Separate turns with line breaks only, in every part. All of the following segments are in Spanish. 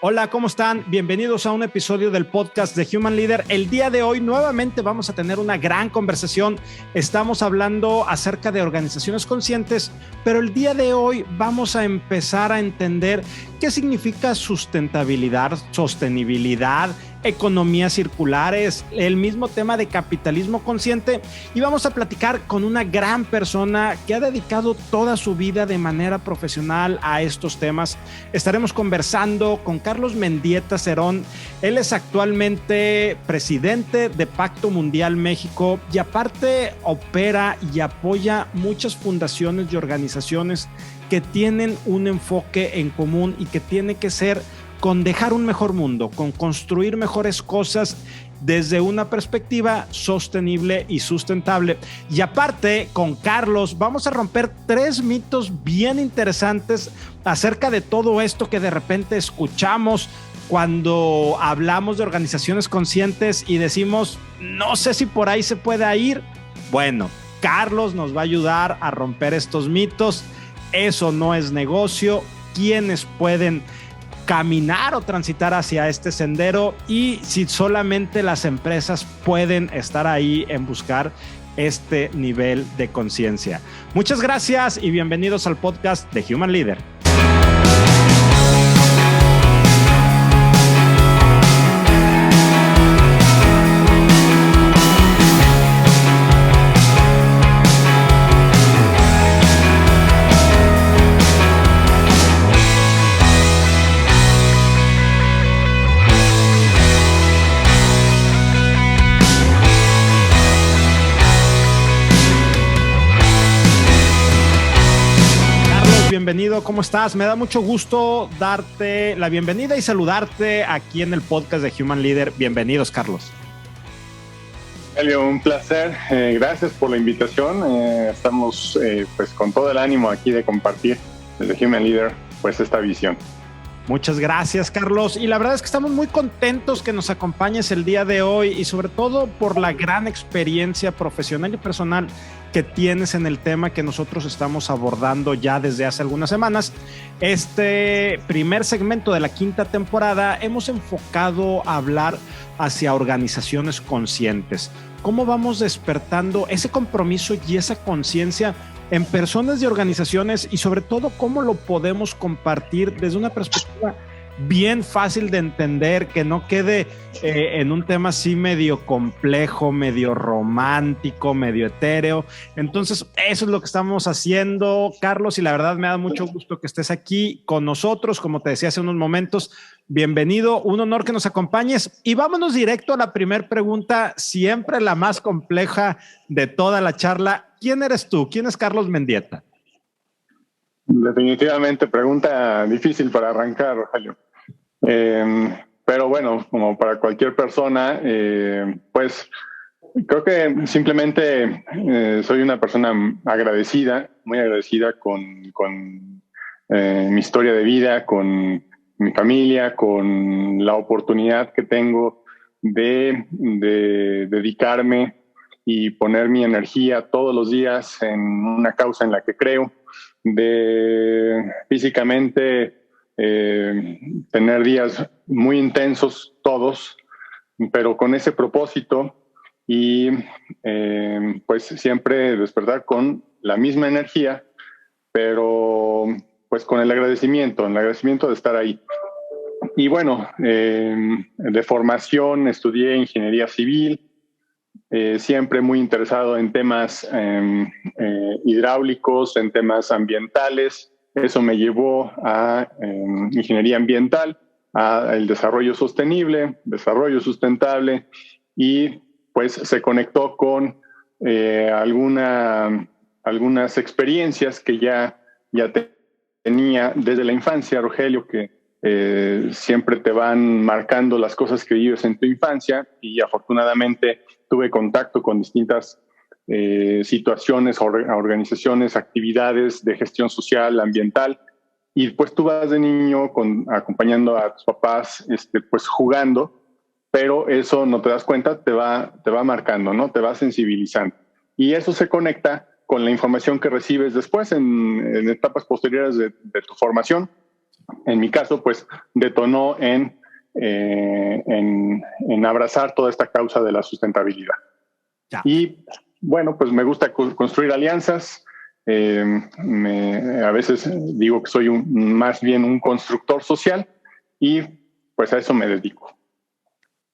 Hola, ¿cómo están? Bienvenidos a un episodio del podcast de Human Leader. El día de hoy nuevamente vamos a tener una gran conversación. Estamos hablando acerca de organizaciones conscientes, pero el día de hoy vamos a empezar a entender qué significa sustentabilidad, sostenibilidad, economías circulares, el mismo tema de capitalismo consciente, y vamos a platicar con una gran persona que ha dedicado toda su vida de manera profesional a estos temas. Estaremos conversando con Carlos Mendieta Cerón. Él es actualmente presidente de Pacto Mundial México y aparte opera y apoya muchas fundaciones y organizaciones que tienen un enfoque en común y que tiene que ser con dejar un mejor mundo, con construir mejores cosas desde una perspectiva sostenible y sustentable. Y aparte, con Carlos, vamos a romper 3 mitos bien interesantes acerca de todo esto que de repente escuchamos cuando hablamos de organizaciones conscientes y decimos, no sé si por ahí se pueda ir. Bueno, Carlos nos va a ayudar a romper estos mitos. Eso no es negocio. ¿Quiénes pueden caminar o transitar hacia este sendero? Y si solamente las empresas pueden estar ahí en buscar este nivel de conciencia. Muchas gracias y bienvenidos al podcast de Human Leader. Bienvenido, ¿cómo estás? Me da mucho gusto darte la bienvenida y saludarte aquí en el podcast de Human Leader. Bienvenidos, Carlos.
Elio, un placer. Gracias por la invitación. Estamos pues con todo el ánimo aquí de compartir desde Human Leader pues esta visión.
Muchas gracias, Carlos. Y la verdad es que estamos muy contentos que nos acompañes el día de hoy y sobre todo por la gran experiencia profesional y personal que tienes en el tema que nosotros estamos abordando ya desde hace algunas semanas. Este primer segmento de la 5ª temporada hemos enfocado a hablar hacia organizaciones conscientes. ¿Cómo vamos despertando ese compromiso y esa conciencia en personas y organizaciones y sobre todo cómo lo podemos compartir desde una perspectiva bien fácil de entender, que no quede en un tema así medio complejo, medio romántico, medio etéreo? Entonces, eso es lo que estamos haciendo, Carlos, y la verdad me da mucho gusto que estés aquí con nosotros. Como te decía hace unos momentos, bienvenido, un honor que nos acompañes. Y vámonos directo a la primera pregunta, siempre la más compleja de toda la charla. ¿Quién eres tú? ¿Quién es Carlos Mendieta?
Definitivamente pregunta difícil para arrancar, Rogelio. Pero bueno, como para cualquier persona, pues creo que simplemente soy una persona agradecida, muy agradecida con mi historia de vida, con mi familia, con la oportunidad que tengo de dedicarme y poner mi energía todos los días en una causa en la que creo, de físicamente tener días muy intensos todos, pero con ese propósito y pues siempre despertar con la misma energía, pero pues con el agradecimiento de estar ahí. Y bueno, de formación estudié ingeniería civil, siempre muy interesado en temas hidráulicos, en temas ambientales. Eso me llevó a ingeniería ambiental, a el desarrollo sostenible, desarrollo sustentable, y pues se conectó con algunas experiencias que ya tenía desde la infancia, Rogelio, que siempre te van marcando las cosas que vives en tu infancia, y afortunadamente tuve contacto con distintas situaciones, organizaciones, actividades de gestión social, ambiental, y pues tú vas de niño acompañando a tus papás, pues jugando, pero eso no te das cuenta, te va marcando, ¿no? Te va sensibilizando. Y eso se conecta con la información que recibes después en etapas posteriores de tu formación, en mi caso, pues detonó en abrazar toda esta causa de la sustentabilidad.
Ya.
Y bueno, pues me gusta construir alianzas. A veces digo que soy más bien un constructor social y pues a eso me dedico.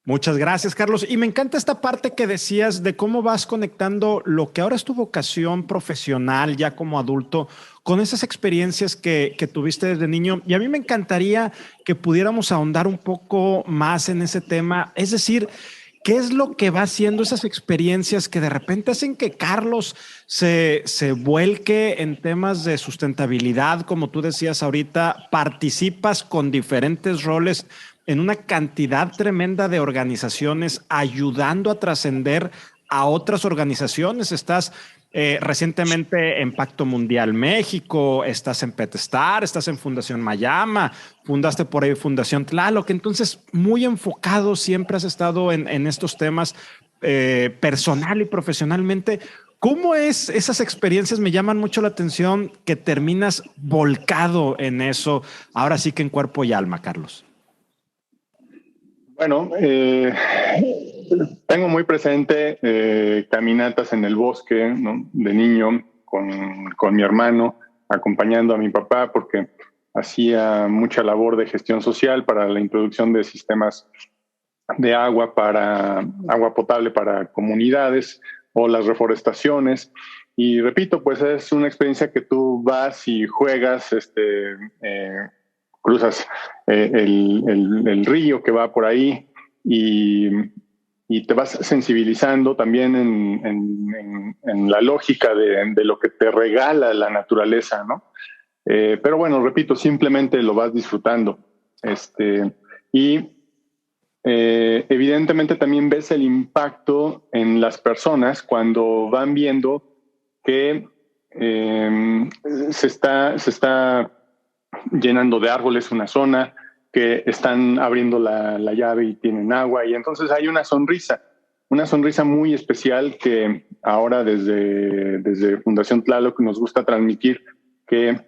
Muchas gracias, Carlos. Y me encanta esta parte que decías de cómo vas conectando lo que ahora es tu vocación profesional ya como adulto con esas experiencias que tuviste desde niño. Y a mí me encantaría que pudiéramos ahondar un poco más en ese tema. Es decir, ¿qué es lo que va haciendo esas experiencias que de repente hacen que Carlos se vuelque en temas de sustentabilidad? Como tú decías ahorita, participas con diferentes roles en una cantidad tremenda de organizaciones, ayudando a trascender a otras organizaciones. Estás recientemente en Pacto Mundial México, estás en PetStar, estás en Fundación Mayama, fundaste por ahí Fundación Tlaloc. Entonces, muy enfocado siempre has estado en estos temas personal y profesionalmente. ¿Cómo es esas experiencias? Me llaman mucho la atención que terminas volcado en eso, ahora sí que en cuerpo y alma, Carlos.
Bueno, tengo muy presente caminatas en el bosque, ¿no? De niño con mi hermano, acompañando a mi papá, porque hacía mucha labor de gestión social para la introducción de sistemas de agua potable para comunidades o las reforestaciones. Y repito, pues es una experiencia que tú vas y juegas, cruzas el río que va por ahí y te vas sensibilizando también en la lógica de lo que te regala la naturaleza, ¿no? Pero bueno, repito, simplemente lo vas disfrutando. Evidentemente también ves el impacto en las personas cuando van viendo que se está llenando de árboles una zona, que están abriendo la llave y tienen agua, y entonces hay una sonrisa muy especial que ahora desde Fundación Tlaloc nos gusta transmitir, que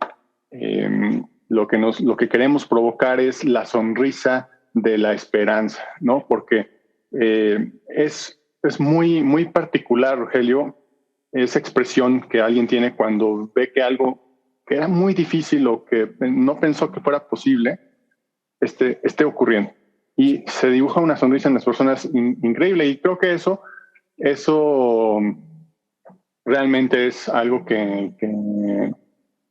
lo que queremos provocar es la sonrisa de la esperanza, ¿no? Porque es muy, muy particular, Rogelio, esa expresión que alguien tiene cuando ve que algo que era muy difícil o que no pensó que fuera posible, esté ocurriendo. Y se dibuja una sonrisa en las personas increíble. Y creo que eso realmente es algo que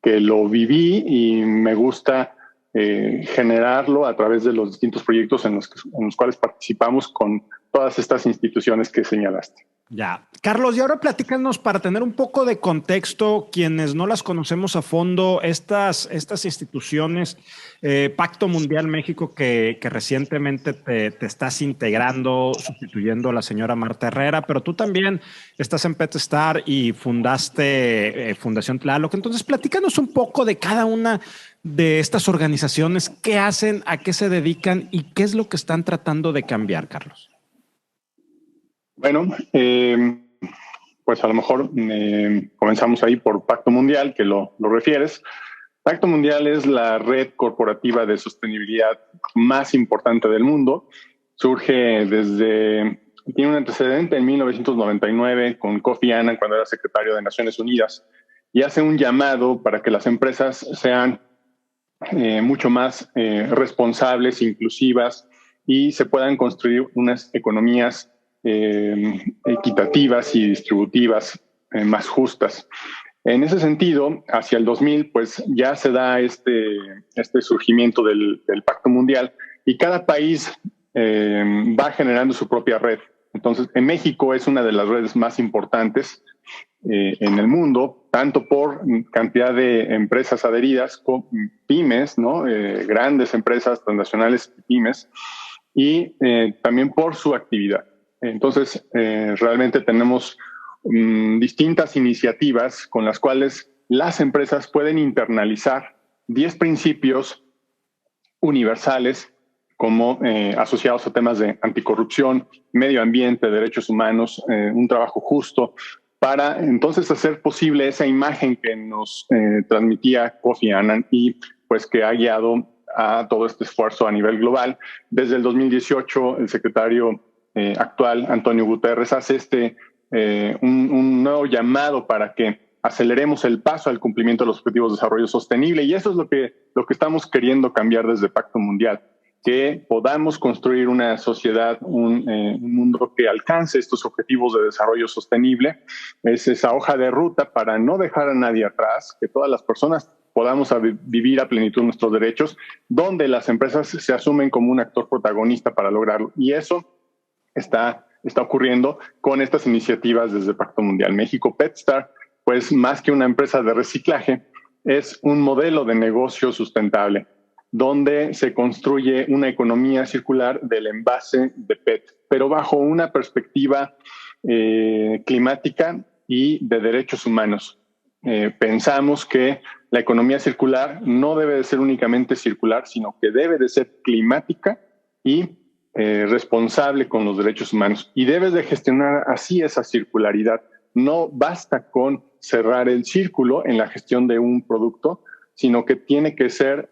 lo viví y me gusta generarlo a través de los distintos proyectos en los cuales participamos con todas estas instituciones que señalaste.
Ya. Carlos, y ahora platícanos para tener un poco de contexto, quienes no las conocemos a fondo, estas instituciones, Pacto Mundial México, que recientemente te estás integrando, sustituyendo a la señora Marta Herrera, pero tú también estás en PetStar y fundaste Fundación Tlaloc. Entonces, platícanos un poco de cada una de estas organizaciones, qué hacen, a qué se dedican y qué es lo que están tratando de cambiar, Carlos.
Bueno, pues a lo mejor comenzamos ahí por Pacto Mundial, que lo refieres. Pacto Mundial es la red corporativa de sostenibilidad más importante del mundo. Tiene un antecedente en 1999 con Kofi Annan cuando era secretario de Naciones Unidas y hace un llamado para que las empresas sean mucho más responsables, inclusivas y se puedan construir unas economías equitativas y distributivas más justas. En ese sentido, hacia el 2000, pues ya se da este surgimiento del Pacto Mundial y cada país va generando su propia red. Entonces, en México es una de las redes más importantes en el mundo, tanto por cantidad de empresas adheridas, con pymes, ¿no? Grandes empresas transnacionales y pymes, y también por su actividad. Entonces, realmente tenemos distintas iniciativas con las cuales las empresas pueden internalizar 10 principios universales como asociados a temas de anticorrupción, medio ambiente, derechos humanos, un trabajo justo, para entonces hacer posible esa imagen que nos transmitía Kofi Annan y pues que ha guiado a todo este esfuerzo a nivel global. Desde el 2018, el secretario actual, Antonio Guterres, hace un nuevo llamado para que aceleremos el paso al cumplimiento de los Objetivos de Desarrollo Sostenible, y eso es lo que estamos queriendo cambiar desde Pacto Mundial, que podamos construir una sociedad, un mundo que alcance estos objetivos de desarrollo sostenible. Es esa hoja de ruta para no dejar a nadie atrás, que todas las personas podamos vivir a plenitud nuestros derechos, donde las empresas se asumen como un actor protagonista para lograrlo. Y eso está ocurriendo con estas iniciativas desde Pacto Mundial. México PetStar, pues más que una empresa de reciclaje, es un modelo de negocio sustentable, donde se construye una economía circular del envase de PET, pero bajo una perspectiva climática y de derechos humanos. Pensamos que la economía circular no debe de ser únicamente circular, sino que debe de ser climática y responsable con los derechos humanos. Y debes de gestionar así esa circularidad. No basta con cerrar el círculo en la gestión de un producto, sino que tiene que ser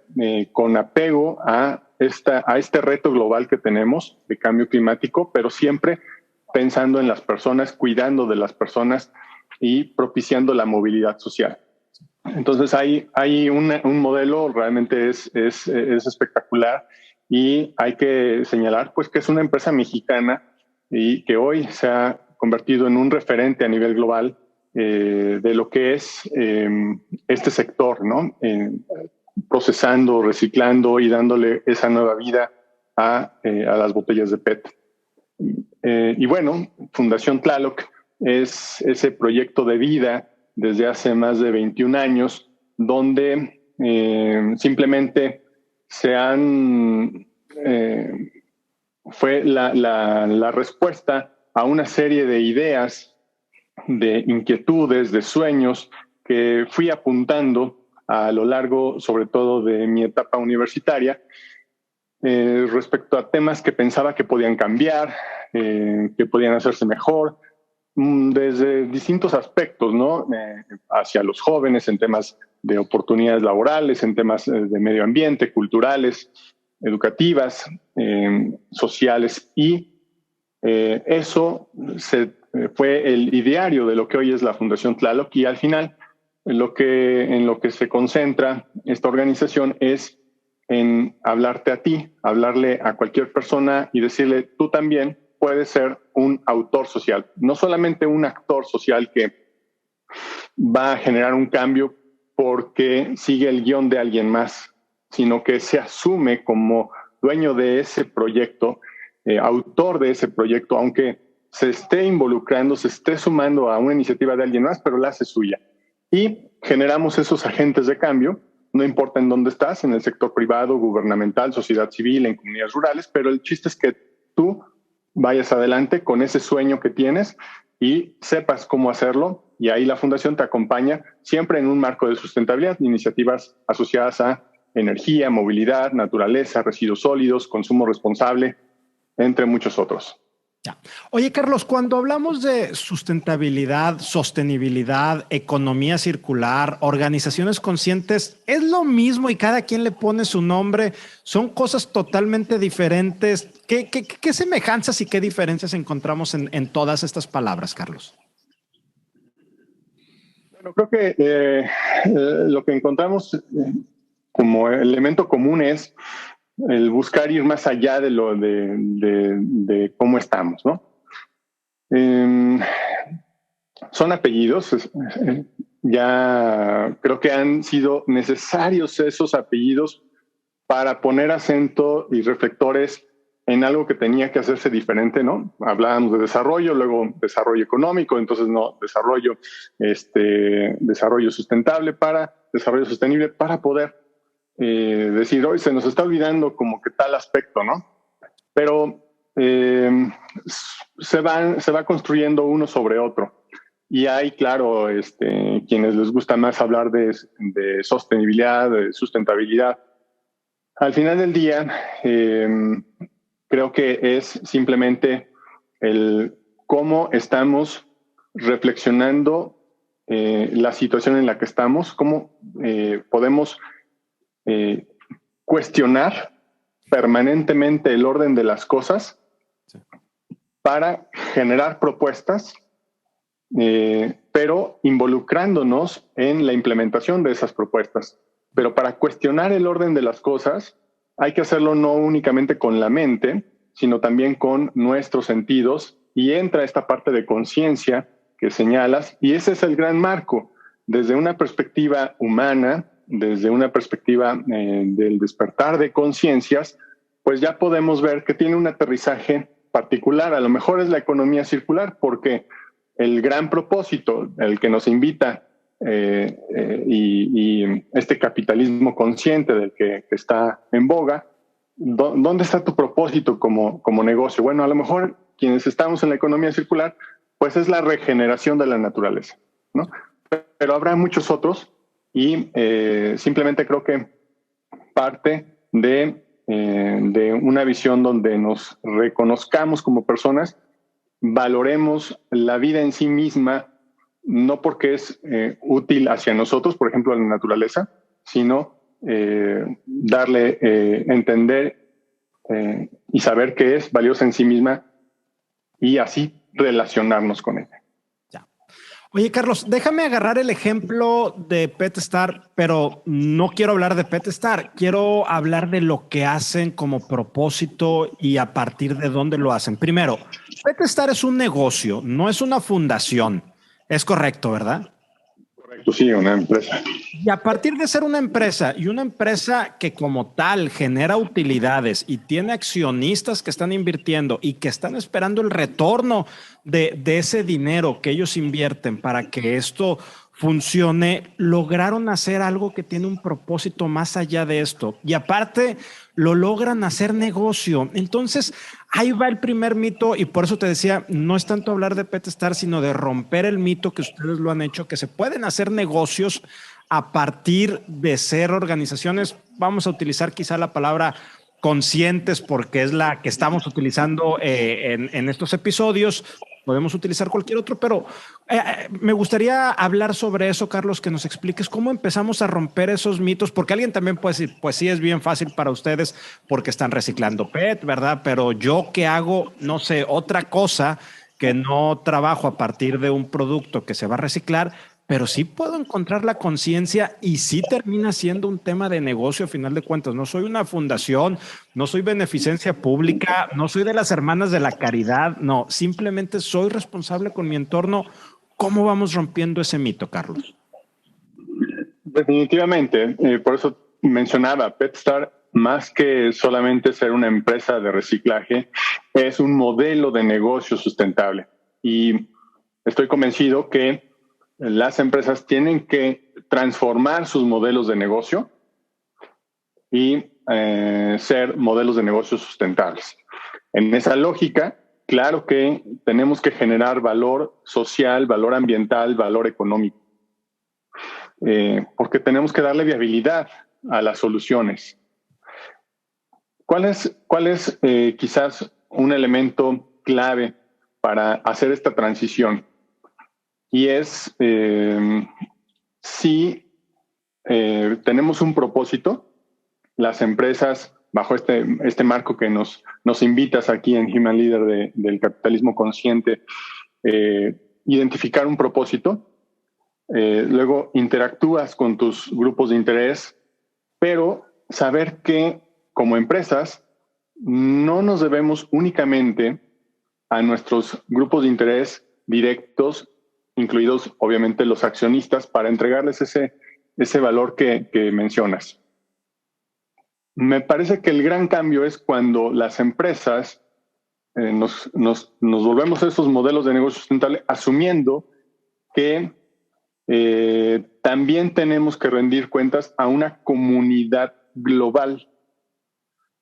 con apego a este reto global que tenemos de cambio climático, pero siempre pensando en las personas, cuidando de las personas y propiciando la movilidad social. Entonces hay un modelo, realmente es espectacular, y hay que señalar pues que es una empresa mexicana y que hoy se ha convertido en un referente a nivel global de lo que es este sector, ¿no? Procesando, reciclando y dándole esa nueva vida a las botellas de PET. Y bueno, Fundación Tlaloc es ese proyecto de vida desde hace más de 21 años, donde simplemente fue la respuesta a una serie de ideas, de inquietudes, de sueños que fui apuntando a lo largo, sobre todo, de mi etapa universitaria, respecto a temas que pensaba que podían cambiar, que podían hacerse mejor, desde distintos aspectos, ¿no? Hacia los jóvenes, en temas de oportunidades laborales, en temas de medio ambiente, culturales, educativas, sociales, y eso fue el ideario de lo que hoy es la Fundación Tlaloc. Y al final, en lo que se concentra esta organización es en hablarte a ti, hablarle a cualquier persona y decirle, tú también puedes ser un autor social, no solamente un actor social que va a generar un cambio porque sigue el guión de alguien más, sino que se asume como dueño de ese proyecto, autor de ese proyecto, aunque se esté involucrando, se esté sumando a una iniciativa de alguien más, pero la hace suya. Y generamos esos agentes de cambio, no importa en dónde estás, en el sector privado, gubernamental, sociedad civil, en comunidades rurales, pero el chiste es que tú vayas adelante con ese sueño que tienes y sepas cómo hacerlo, y ahí la Fundación te acompaña siempre en un marco de sustentabilidad, iniciativas asociadas a energía, movilidad, naturaleza, residuos sólidos, consumo responsable, entre muchos otros.
Ya. Oye, Carlos, cuando hablamos de sustentabilidad, sostenibilidad, economía circular, organizaciones conscientes, ¿es lo mismo y cada quien le pone su nombre? ¿Son cosas totalmente diferentes? ¿Qué semejanzas y qué diferencias encontramos en todas estas palabras, Carlos?
Bueno, creo que lo que encontramos como elemento común es el buscar ir más allá de cómo estamos, ¿no? Son apellidos, ya creo que han sido necesarios esos apellidos para poner acento y reflectores en algo que tenía que hacerse diferente, ¿no? Hablábamos de desarrollo, luego desarrollo económico, entonces no, desarrollo sustentable desarrollo sostenible para poder decir, hoy se nos está olvidando como que tal aspecto, ¿no? Pero se va construyendo uno sobre otro. Y hay, claro, quienes les gusta más hablar de sostenibilidad, de sustentabilidad. Al final del día, creo que es simplemente el cómo estamos reflexionando la situación en la que estamos, cómo podemos cuestionar permanentemente el orden de las cosas para generar propuestas, pero involucrándonos en la implementación de esas propuestas. Pero para cuestionar el orden de las cosas hay que hacerlo no únicamente con la mente, sino también con nuestros sentidos, y entra esta parte de conciencia que señalas, y ese es el gran marco. Desde una perspectiva humana, desde una perspectiva del despertar de conciencias, pues ya podemos ver que tiene un aterrizaje particular. A lo mejor es la economía circular, porque el gran propósito, el que nos invita, y este capitalismo consciente del que está en boga, ¿dónde está tu propósito como negocio? Bueno, a lo mejor quienes estamos en la economía circular, pues es la regeneración de la naturaleza, ¿no? Pero habrá muchos otros, y simplemente creo que parte de una visión donde nos reconozcamos como personas, valoremos la vida en sí misma, no porque es útil hacia nosotros, por ejemplo, a la naturaleza, sino darle entender y saber que es valiosa en sí misma, y así relacionarnos con ella.
Ya. Oye, Carlos, déjame agarrar el ejemplo de PetStar, pero no quiero hablar de PetStar, quiero hablar de lo que hacen como propósito y a partir de dónde lo hacen. Primero, PetStar es un negocio, no es una fundación. Es correcto, ¿verdad?
Correcto, sí, una empresa.
Y a partir de ser una empresa, y una empresa que como tal genera utilidades y tiene accionistas que están invirtiendo y que están esperando el retorno de ese dinero que ellos invierten para que esto funcione, lograron hacer algo que tiene un propósito más allá de esto. Y aparte, lo logran hacer negocio. Entonces, ahí va el primer mito, y por eso te decía, no es tanto hablar de PetStar, sino de romper el mito que ustedes lo han hecho, que se pueden hacer negocios a partir de ser organizaciones, vamos a utilizar quizá la palabra conscientes porque es la que estamos utilizando en estos episodios. Podemos utilizar cualquier otro, pero me gustaría hablar sobre eso, Carlos, que nos expliques cómo empezamos a romper esos mitos, porque alguien también puede decir, pues sí, es bien fácil para ustedes porque están reciclando PET, ¿verdad? Pero yo que hago, no sé, otra cosa, que no trabajo a partir de un producto que se va a reciclar, pero sí puedo encontrar la conciencia y sí termina siendo un tema de negocio a final de cuentas. No soy una fundación, no soy beneficencia pública, no soy de las hermanas de la caridad, no, simplemente soy responsable con mi entorno. ¿Cómo vamos rompiendo ese mito, Carlos?
Definitivamente, por eso mencionaba PetStar, más que solamente ser una empresa de reciclaje, es un modelo de negocio sustentable. Y estoy convencido que las empresas tienen que transformar sus modelos de negocio y ser modelos de negocio sustentables. En esa lógica, claro que tenemos que generar valor social, valor ambiental, valor económico, porque tenemos que darle viabilidad a las soluciones. ¿Cuál es quizás un elemento clave para hacer esta transición? Y es si tenemos un propósito, las empresas, bajo este marco que nos invitas aquí en Human Leader del capitalismo consciente, identificar un propósito, luego interactúas con tus grupos de interés, pero saber que como empresas no nos debemos únicamente a nuestros grupos de interés directos, incluidos obviamente los accionistas, para entregarles ese valor que mencionas. Me parece que el gran cambio es cuando las empresas nos volvemos a esos modelos de negocio sustentable, asumiendo que también tenemos que rendir cuentas a una comunidad global.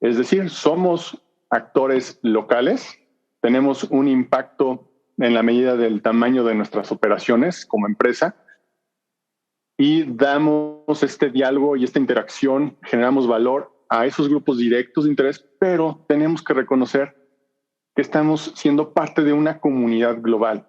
Es decir, somos actores locales, tenemos un impacto en la medida del tamaño de nuestras operaciones como empresa, y damos este diálogo y esta interacción, generamos valor a esos grupos directos de interés, pero tenemos que reconocer que estamos siendo parte de una comunidad global.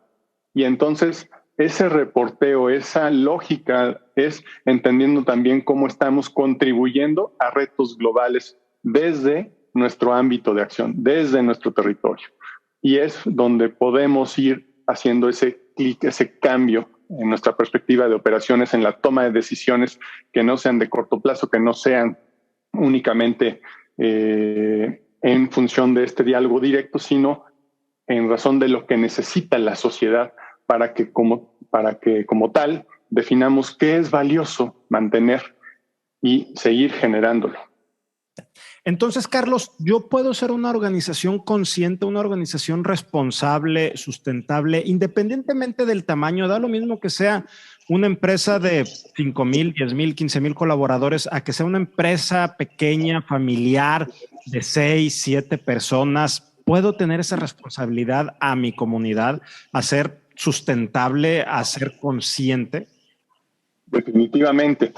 Y entonces ese reporteo, esa lógica es entendiendo también cómo estamos contribuyendo a retos globales desde nuestro ámbito de acción, desde nuestro territorio. Y es donde podemos ir haciendo ese clic, ese cambio en nuestra perspectiva de operaciones, en la toma de decisiones que no sean de corto plazo, que no sean únicamente en función de este diálogo directo, sino en razón de lo que necesita la sociedad para que como tal definamos qué es valioso mantener y seguir generándolo.
Entonces, Carlos, yo puedo ser una organización consciente, una organización responsable, sustentable, independientemente del tamaño. Da lo mismo que sea una empresa de 5,000, 10,000, 15,000 colaboradores, a que sea una empresa pequeña, familiar, de 6, 7 personas. ¿Puedo tener esa responsabilidad a mi comunidad, a ser sustentable, a ser consciente?
Definitivamente.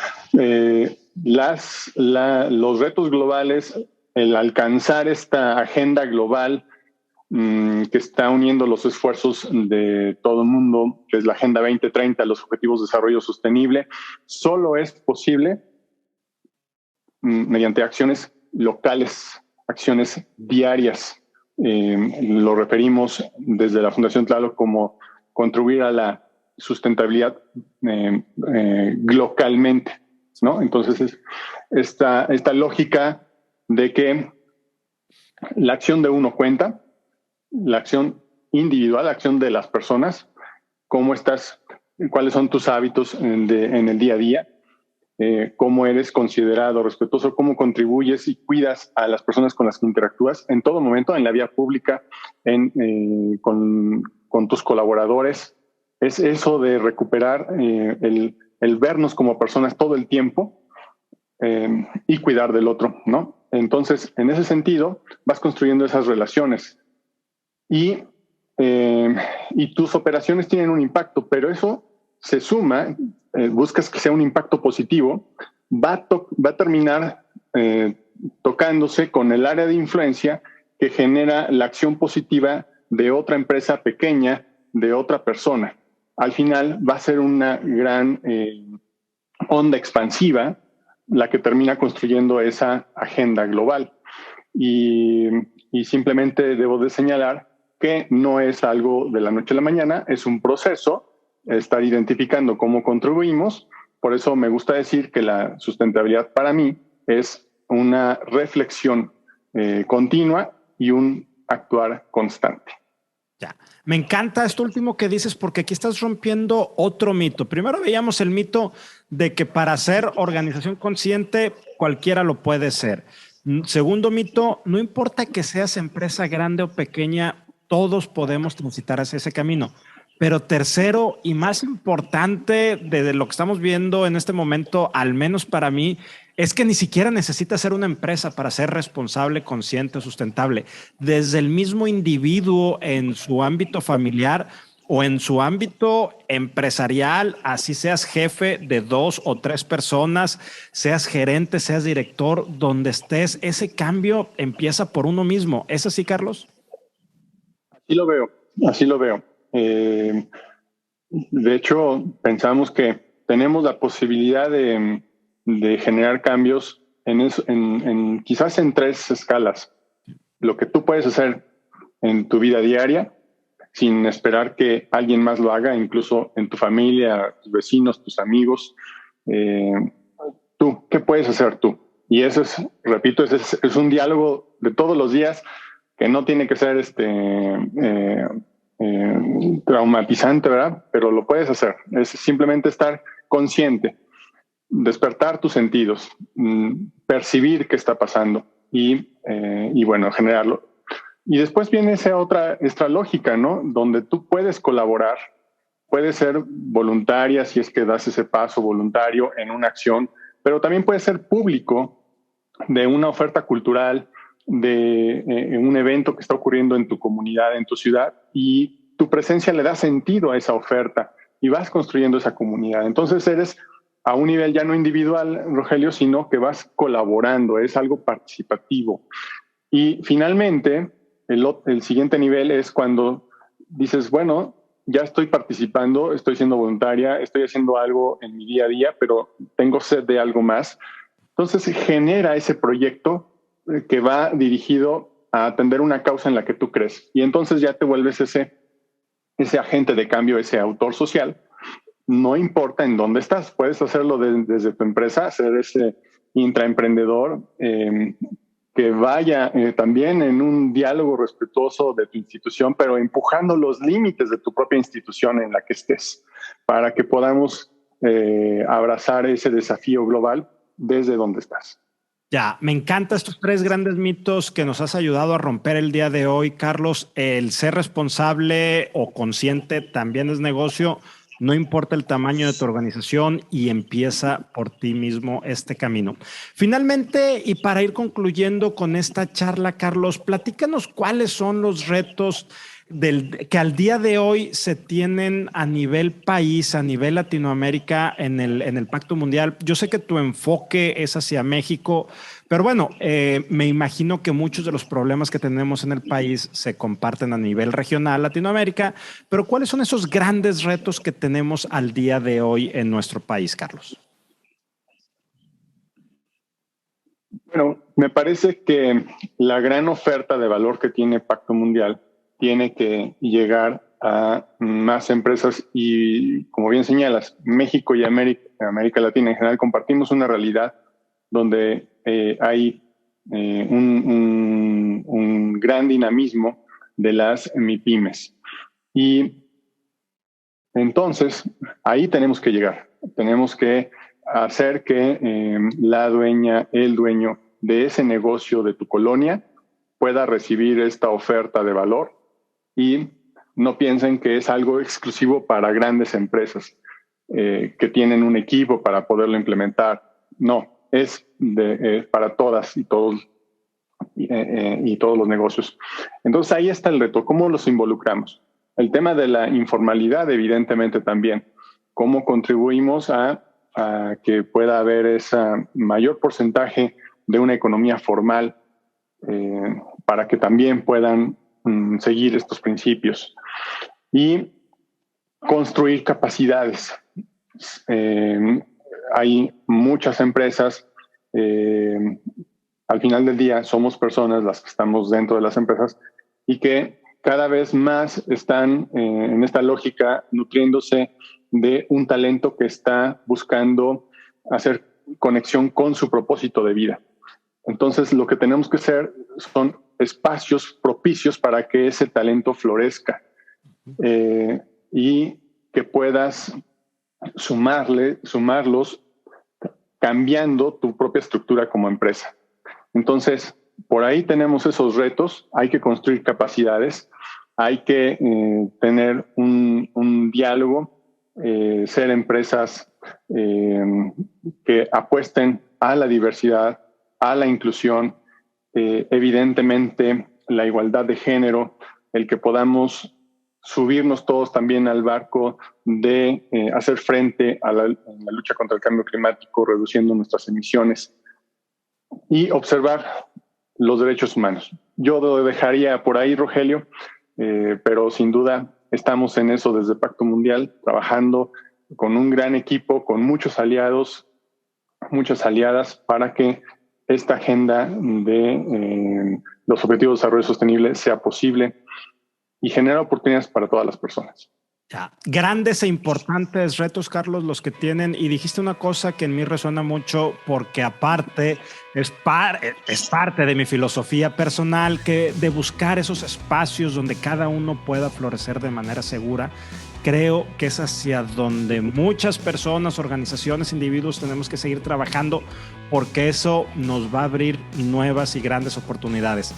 Los retos globales, el alcanzar esta agenda global que está uniendo los esfuerzos de todo el mundo, que es la Agenda 2030, los Objetivos de Desarrollo Sostenible, solo es posible mediante acciones locales, acciones diarias. Lo referimos desde la Fundación Tlaloc como contribuir a la sustentabilidad localmente, ¿no? Entonces es esta lógica de que la acción de uno cuenta, la acción individual, la acción de las personas, cómo estás, cuáles son tus hábitos en el día a día, cómo eres considerado, respetuoso, cómo contribuyes y cuidas a las personas con las que interactúas en todo momento, en la vía pública, con tus colaboradores. Es eso de recuperar el vernos como personas todo el tiempo y cuidar del otro, ¿no? Entonces, en ese sentido, vas construyendo esas relaciones y tus operaciones tienen un impacto, pero eso se suma, buscas que sea un impacto positivo, va a terminar tocándose con el área de influencia que genera la acción positiva de otra empresa pequeña, de otra persona. Al final va a ser una gran onda expansiva la que termina construyendo esa agenda global. Y simplemente debo de señalar que no es algo de la noche a la mañana, es un proceso, estar identificando cómo contribuimos. Por eso me gusta decir que la sustentabilidad para mí es una reflexión continua y un actuar constante.
Ya. Me encanta esto último que dices porque aquí estás rompiendo otro mito. Primero veíamos el mito de que para ser organización consciente cualquiera lo puede ser. Segundo mito, no importa que seas empresa grande o pequeña, todos podemos transitar hacia ese camino. Pero tercero y más importante de lo que estamos viendo en este momento, al menos para mí, es que ni siquiera necesita ser una empresa para ser responsable, consciente, sustentable. Desde el mismo individuo en su ámbito familiar o en su ámbito empresarial, así seas jefe de 2 o 3 personas, seas gerente, seas director, donde estés, ese cambio empieza por uno mismo. ¿Es así, Carlos?
Así lo veo, así lo veo. De hecho, pensamos que tenemos la posibilidad de generar cambios quizás en 3 escalas. Lo que tú puedes hacer en tu vida diaria sin esperar que alguien más lo haga, incluso en tu familia, tus vecinos, tus amigos. Tú, ¿qué puedes hacer tú? Y eso repito, es un diálogo de todos los días que no tiene que ser traumatizante, ¿verdad? Pero lo puedes hacer. Es simplemente estar consciente, despertar tus sentidos, percibir qué está pasando y bueno, generarlo. Y después viene esta lógica, ¿no? Donde tú puedes colaborar, puedes ser voluntaria si es que das ese paso voluntario en una acción, pero también puedes ser público de una oferta cultural, de un evento que está ocurriendo en tu comunidad, en tu ciudad, y tu presencia le da sentido a esa oferta y vas construyendo esa comunidad. Entonces eres a un nivel ya no individual, Rogelio, sino que vas colaborando, es algo participativo. Y finalmente, el siguiente nivel es cuando dices, bueno, ya estoy participando, estoy siendo voluntaria, estoy haciendo algo en mi día a día, pero tengo sed de algo más. Entonces se genera ese proyecto que va dirigido a atender una causa en la que tú crees. Y entonces ya te vuelves ese agente de cambio, ese autor social. No importa en dónde estás, puedes hacerlo desde tu empresa, ser ese intraemprendedor que vaya también en un diálogo respetuoso de tu institución, pero empujando los límites de tu propia institución en la que estés, para que podamos abrazar ese desafío global desde donde estás.
Ya, me encantan estos 3 grandes mitos que nos has ayudado a romper el día de hoy, Carlos. El ser responsable o consciente también es negocio. No importa el tamaño de tu organización y empieza por ti mismo este camino. Finalmente, y para ir concluyendo con esta charla, Carlos, platícanos cuáles son los retos que al día de hoy se tienen a nivel país, a nivel Latinoamérica en el Pacto Mundial. Yo sé que tu enfoque es hacia México, pero bueno, me imagino que muchos de los problemas que tenemos en el país se comparten a nivel regional, Latinoamérica, pero ¿cuáles son esos grandes retos que tenemos al día de hoy en nuestro país, Carlos?
Bueno, me parece que la gran oferta de valor que tiene Pacto Mundial tiene que llegar a más empresas y, como bien señalas, México y América Latina en general compartimos una realidad donde hay un gran dinamismo de las MIPYMES. Y entonces, ahí tenemos que llegar. Tenemos que hacer que la dueña, el dueño de ese negocio de tu colonia pueda recibir esta oferta de valor y no piensen que es algo exclusivo para grandes empresas que tienen un equipo para poderlo implementar. No, es para todas y todos los negocios. Entonces ahí está el reto. ¿Cómo los involucramos? El tema de la informalidad, evidentemente también. ¿Cómo contribuimos a que pueda haber ese mayor porcentaje de una economía formal para que también puedan seguir estos principios? Y construir capacidades. Hay muchas empresas, al final del día somos personas las que estamos dentro de las empresas y que cada vez más están en esta lógica nutriéndose de un talento que está buscando hacer conexión con su propósito de vida. Entonces, lo que tenemos que hacer son espacios propicios para que ese talento florezca y que puedas sumarlos cambiando tu propia estructura como empresa. Entonces, por ahí tenemos esos retos. Hay que construir capacidades, hay que tener un diálogo, ser empresas que apuesten a la diversidad, a la inclusión, evidentemente la igualdad de género, el que podamos subirnos todos también al barco de hacer frente a la lucha contra el cambio climático, reduciendo nuestras emisiones y observar los derechos humanos. Yo lo dejaría por ahí, Rogelio, pero sin duda estamos en eso desde Pacto Mundial, trabajando con un gran equipo, con muchos aliados, muchas aliadas, para que esta agenda de los Objetivos de Desarrollo Sostenible sea posible y genera oportunidades para todas las personas.
Ya. Grandes e importantes retos, Carlos, los que tienen. Y dijiste una cosa que en mí resuena mucho porque aparte es parte de mi filosofía personal, que de buscar esos espacios donde cada uno pueda florecer de manera segura. Creo que es hacia donde muchas personas, organizaciones, individuos tenemos que seguir trabajando, porque eso nos va a abrir nuevas y grandes oportunidades.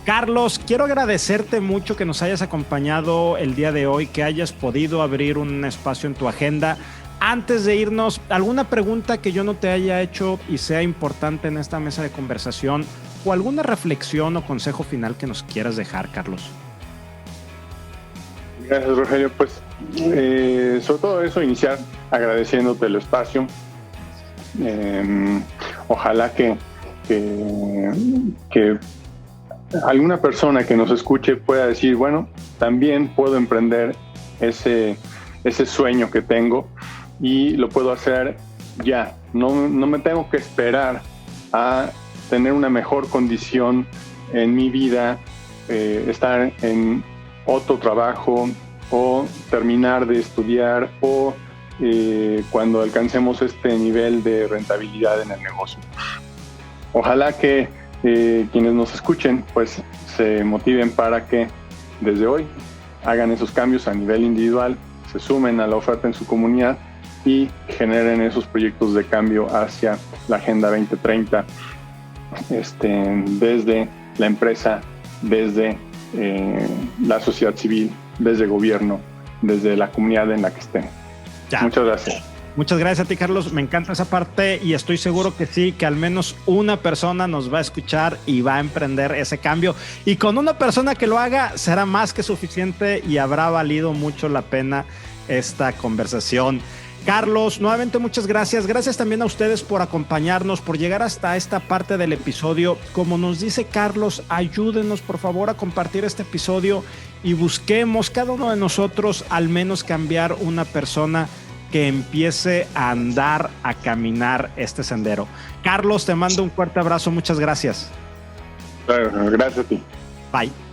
Carlos, quiero agradecerte mucho que nos hayas acompañado el día de hoy, que hayas podido abrir un espacio en tu agenda. Antes de irnos, ¿alguna pregunta que yo no te haya hecho y sea importante en esta mesa de conversación, o alguna reflexión o consejo final que nos quieras dejar, Carlos?
Gracias, Rogelio. Pues sobre todo eso, iniciar agradeciéndote el espacio. Ojalá que alguna persona que nos escuche pueda decir, bueno, también puedo emprender ese sueño que tengo y lo puedo hacer ya. No me tengo que esperar a tener una mejor condición en mi vida, estar en otro trabajo o terminar de estudiar o cuando alcancemos este nivel de rentabilidad en el negocio. Ojalá que quienes nos escuchen pues se motiven para que desde hoy hagan esos cambios a nivel individual, se sumen a la oferta en su comunidad y generen esos proyectos de cambio hacia la Agenda 2030 desde la empresa, desde la sociedad civil, desde el gobierno, desde la comunidad en la que estén. Ya. Muchas gracias.
Muchas gracias a ti, Carlos. Me encanta esa parte y estoy seguro que sí, que al menos una persona nos va a escuchar y va a emprender ese cambio. Y con una persona que lo haga será más que suficiente y habrá valido mucho la pena esta conversación. Carlos, nuevamente muchas gracias. Gracias también a ustedes por acompañarnos, por llegar hasta esta parte del episodio. Como nos dice Carlos, ayúdenos por favor a compartir este episodio y busquemos cada uno de nosotros al menos cambiar una persona que empiece a andar, a caminar este sendero. Carlos, te mando un fuerte abrazo. Muchas gracias.
Gracias a ti.
Bye.